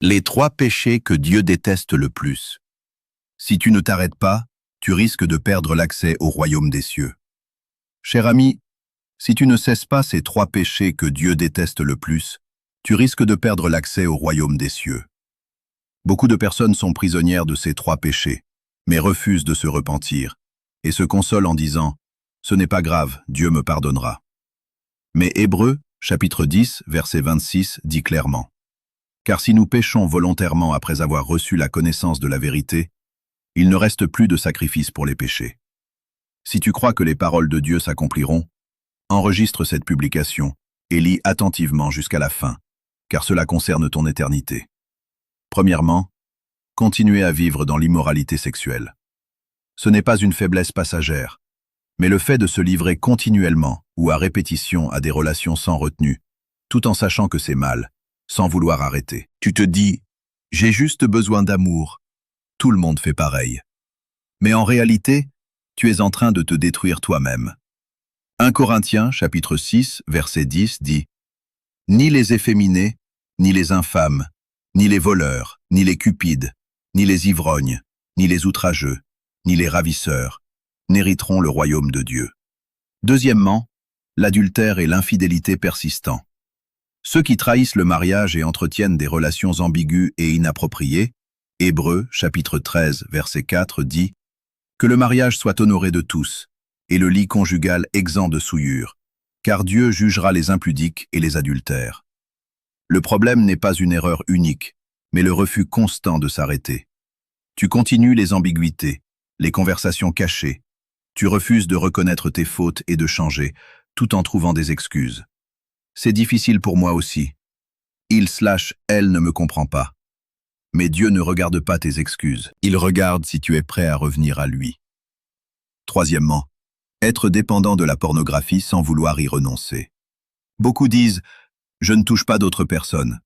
Les 3 péchés que Dieu déteste le plus. Si tu ne t'arrêtes pas, tu risques de perdre l'accès au royaume des cieux. Cher ami, si tu ne cesses pas ces 3 péchés que Dieu déteste le plus, tu risques de perdre l'accès au royaume des cieux. Beaucoup de personnes sont prisonnières de ces 3 péchés, mais refusent de se repentir, et se consolent en disant « Ce n'est pas grave, Dieu me pardonnera ». Mais Hébreux, chapitre 10, verset 26, dit clairement « Car si nous péchons volontairement après avoir reçu la connaissance de la vérité, il ne reste plus de sacrifice pour les péchés. » Si tu crois que les paroles de Dieu s'accompliront, enregistre cette publication et lis attentivement jusqu'à la fin, car cela concerne ton éternité. Premièrement, continuer à vivre dans l'immoralité sexuelle. Ce n'est pas une faiblesse passagère, mais le fait de se livrer continuellement ou à répétition à des relations sans retenue, tout en sachant que c'est mal, sans vouloir arrêter. Tu te dis « J'ai juste besoin d'amour ». Tout le monde fait pareil. Mais en réalité, tu es en train de te détruire toi-même. 1 Corinthiens, chapitre 6, verset 10 dit « Ni les efféminés, ni les infâmes, ni les voleurs, ni les cupides, ni les ivrognes, ni les outrageux, ni les ravisseurs, n'hériteront le royaume de Dieu. » Deuxièmement, l'adultère et l'infidélité persistant. Ceux qui trahissent le mariage et entretiennent des relations ambiguës et inappropriées, Hébreux, chapitre 13, verset 4 dit « Que le mariage soit honoré de tous, et le lit conjugal exempt de souillure, car Dieu jugera les impudiques et les adultères. » Le problème n'est pas une erreur unique, mais le refus constant de s'arrêter. Tu continues les ambiguïtés, les conversations cachées. Tu refuses de reconnaître tes fautes et de changer, tout en trouvant des excuses. C'est difficile pour moi aussi. Il/elle ne me comprend pas. Mais Dieu ne regarde pas tes excuses. Il regarde si tu es prêt à revenir à lui. Troisièmement, être dépendant de la pornographie sans vouloir y renoncer. Beaucoup disent « Je ne touche pas d'autres personnes ».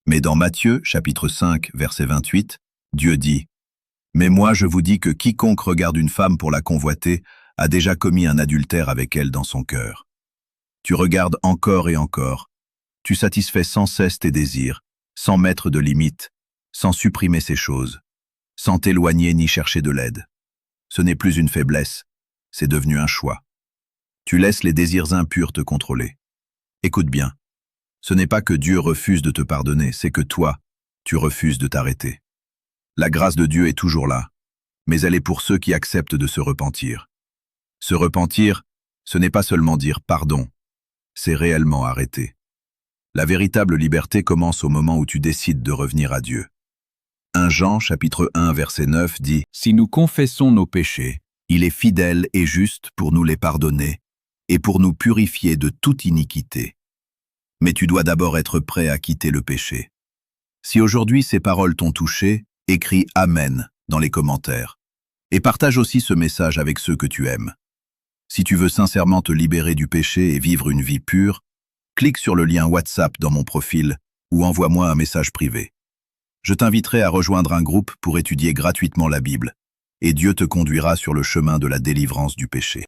Mais dans Matthieu, chapitre 5, verset 28, Dieu dit « Mais moi je vous dis que quiconque regarde une femme pour la convoiter a déjà commis un adultère avec elle dans son cœur. » Tu regardes encore et encore. Tu satisfais sans cesse tes désirs, sans mettre de limites, sans supprimer ces choses, sans t'éloigner ni chercher de l'aide. Ce n'est plus une faiblesse, c'est devenu un choix. Tu laisses les désirs impurs te contrôler. Écoute bien, ce n'est pas que Dieu refuse de te pardonner, c'est que toi, tu refuses de t'arrêter. La grâce de Dieu est toujours là, mais elle est pour ceux qui acceptent de se repentir. Se repentir, ce n'est pas seulement dire « pardon », c'est réellement arrêter. La véritable liberté commence au moment où tu décides de revenir à Dieu. 1 Jean, chapitre 1, verset 9 dit « Si nous confessons nos péchés, il est fidèle et juste pour nous les pardonner et pour nous purifier de toute iniquité. » Mais tu dois d'abord être prêt à quitter le péché. Si aujourd'hui ces paroles t'ont touché, écris « Amen » dans les commentaires. Et partage aussi ce message avec ceux que tu aimes. Si tu veux sincèrement te libérer du péché et vivre une vie pure, clique sur le lien WhatsApp dans mon profil ou envoie-moi un message privé. Je t'inviterai à rejoindre un groupe pour étudier gratuitement la Bible, et Dieu te conduira sur le chemin de la délivrance du péché.